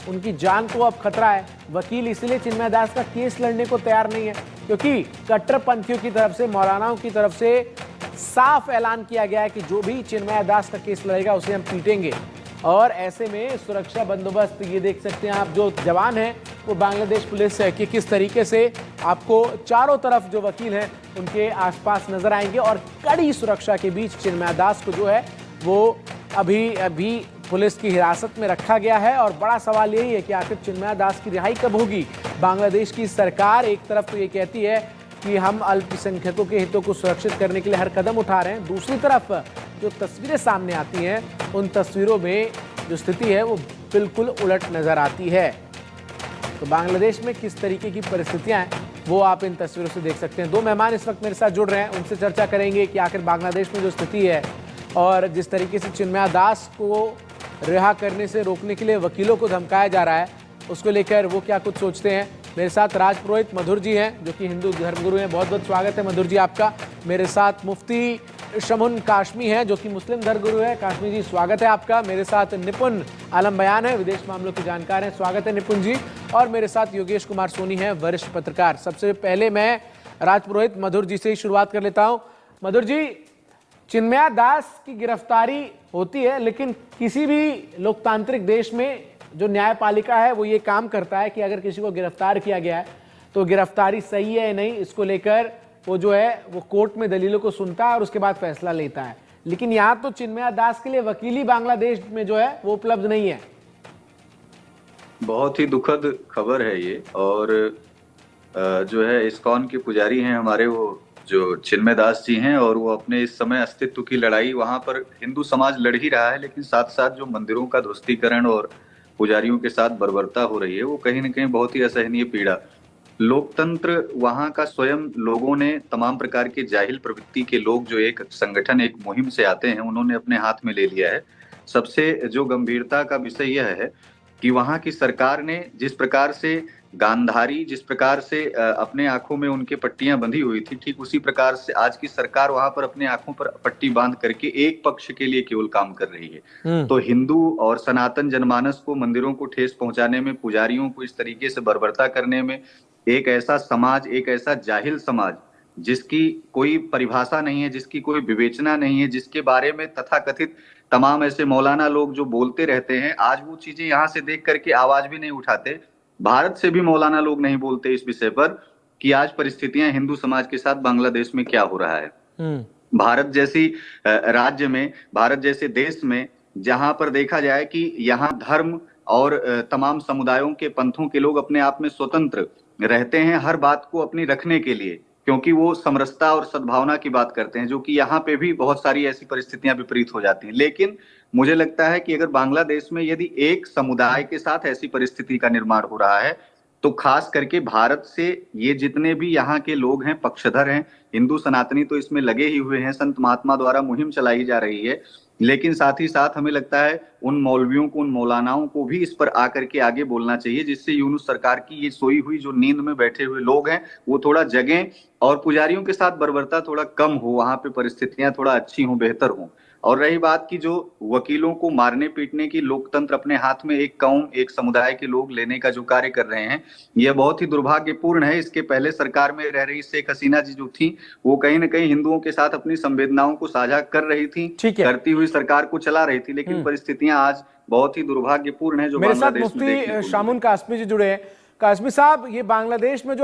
उनकी जान को अब खतरा है। वकील इसलिए चिन्मय दास का केस लड़ने को तैयार नहीं है क्योंकि कट्टरपंथियों की तरफ से, मौलानाओं की तरफ से साफ ऐलान किया गया है कि जो भी चिन्मय दास का केस लड़ेगा उसे हम पीटेंगे। और ऐसे में सुरक्षा बंदोबस्त ये देख सकते हैं आप, जो जवान हैं वो बांग्लादेश पुलिस है कि किस तरीके से आपको चारों तरफ जो वकील हैं उनके आसपास नजर आएंगे और कड़ी सुरक्षा के बीच चिन्मय दास को जो है वो अभी पुलिस की हिरासत में रखा गया है। और बड़ा सवाल यही है कि आखिर चिन्मय दास की रिहाई कब होगी। बांग्लादेश की सरकार एक तरफ तो ये कहती है कि हम अल्पसंख्यकों के हितों को सुरक्षित करने के लिए हर कदम उठा रहे हैं, दूसरी तरफ जो तस्वीरें सामने आती हैं उन तस्वीरों में जो स्थिति है वो बिल्कुल उलट नजर आती है। तो बांग्लादेश में किस तरीके की परिस्थितियां हैं वो आप इन तस्वीरों से देख सकते हैं। दो मेहमान इस वक्त मेरे साथ जुड़ रहे हैं, उनसे चर्चा करेंगे कि आखिर बांग्लादेश में जो स्थिति है और जिस तरीके से चिन्मय दास को रिहा करने से रोकने के लिए वकीलों को धमकाया जा रहा है उसको लेकर वो क्या कुछ सोचते हैं। मेरे साथ राजपुरोहित मधुर जी हैं जो कि हिंदू धर्मगुरु हैं, बहुत बहुत स्वागत है मधुर जी आपका। मेरे साथ मुफ्ती शमुन काशमी हैं जो कि मुस्लिम धर्मगुरु है, काशमी जी स्वागत है आपका। मेरे साथ निपुण आलम बयान है, विदेश मामलों के जानकार हैं, स्वागत है निपुण जी। और मेरे साथ योगेश कुमार सोनी हैं, वरिष्ठ पत्रकार। सबसे पहले मैं राजपुरोहित मधुर जी से ही शुरुआत कर लेता हूँ। मधुर जी, चिन्मय दास की गिरफ्तारी होती है लेकिन किसी भी लोकतांत्रिक देश में जो न्यायपालिका है वो ये काम करता है कि अगर किसी को गिरफ्तार किया गया है तो गिरफ्तारी सही है या नहीं, इसको लेकर वो जो है वो कोर्ट में दलीलों को सुनता है और उसके बाद फैसला लेता है। लेकिन यहाँ तो चिन्मय दास के लिए वकील ही बांग्लादेश में जो है वो उपलब्ध नहीं है। बहुत ही दुखद खबर है ये। और जो है इस्कॉन के पुजारी हैं हमारे, वो जो चिन्मय दास जी हैं, और वो अपने इस समय अस्तित्व की लड़ाई वहां पर हिंदू समाज लड़ ही रहा है, लेकिन साथ साथ जो मंदिरों का ध्वस्तीकरण और पुजारियों के साथ बर्बरता हो रही है वो कहीं ना कहीं बहुत ही असहनीय पीड़ा। लोकतंत्र वहां का स्वयं लोगों ने, तमाम प्रकार के जाहिल प्रवृत्ति के लोग जो एक संगठन, एक मुहिम से आते हैं, उन्होंने अपने हाथ में ले लिया है। सबसे जो गंभीरता का विषय यह है कि वहां की सरकार ने जिस प्रकार से गांधारी, जिस प्रकार से अपने आंखों में उनके पट्टियां बंधी हुई थी, ठीक उसी प्रकार से आज की सरकार वहां पर अपने आंखों पर पट्टी बांध करके एक पक्ष के लिए केवल काम कर रही है। तो हिंदू और सनातन जनमानस को, मंदिरों को ठेस पहुंचाने में, पुजारियों को इस तरीके से बर्बरता करने में, एक ऐसा समाज, एक ऐसा जाहिल समाज जिसकी कोई परिभाषा नहीं है, जिसकी कोई विवेचना नहीं है, जिसके बारे में तथाकथित तमाम ऐसे मौलाना लोग जो बोलते रहते हैं, आज वो चीजें यहाँ से देख करके आवाज भी नहीं उठाते। भारत से भी मौलाना लोग नहीं बोलते इस विषय पर कि आज परिस्थितियां हिंदू समाज के साथ बांग्लादेश में क्या हो रहा है। भारत जैसी राज्य में, भारत जैसे देश में, जहां पर देखा जाए कि यहाँ धर्म और तमाम समुदायों के, पंथों के लोग अपने आप में स्वतंत्र रहते हैं हर बात को अपनी रखने के लिए, क्योंकि वो समरसता और सद्भावना की बात करते हैं, जो कि यहाँ पे भी बहुत सारी ऐसी परिस्थितियां विपरीत हो जाती हैं। लेकिन मुझे लगता है कि अगर बांग्लादेश में यदि एक समुदाय के साथ ऐसी परिस्थिति का निर्माण हो रहा है तो खास करके भारत से ये जितने भी यहाँ के लोग हैं, पक्षधर हैं, हिंदू सनातनी तो इसमें लगे ही हुए हैं, संत महात्मा द्वारा मुहिम चलाई जा रही है, लेकिन साथ ही साथ हमें लगता है उन मौलवियों को, उन मौलानाओं को भी इस पर आकर के आगे बोलना चाहिए, जिससे यूनुस सरकार की ये सोई हुई जो नींद में बैठे हुए लोग हैं वो थोड़ा जगें और पुजारियों के साथ बर्बरता थोड़ा कम हो, वहां पे परिस्थितियां थोड़ा अच्छी हों, बेहतर हों। और रही बात की जो वकीलों को मारने पीटने की, लोकतंत्र अपने हाथ में एक कौम, एक समुदाय के लोग लेने का जो कार्य कर रहे हैं, यह बहुत ही दुर्भाग्यपूर्ण है। इसके पहले सरकार में रह रही शेख हसीना जी जो थी, वो कहीं ना कहीं हिंदुओं के साथ अपनी संवेदनाओं को साझा कर रही थी, करती हुई सरकार को चला रही थी, लेकिन परिस्थितियां आज बहुत ही दुर्भाग्यपूर्ण है जो मेरे साथ बांग्लादेश में देखने को मुफ्ती शामुन काशमी जी जुड़े हैं। काशमी साहब, ये बांग्लादेश में जो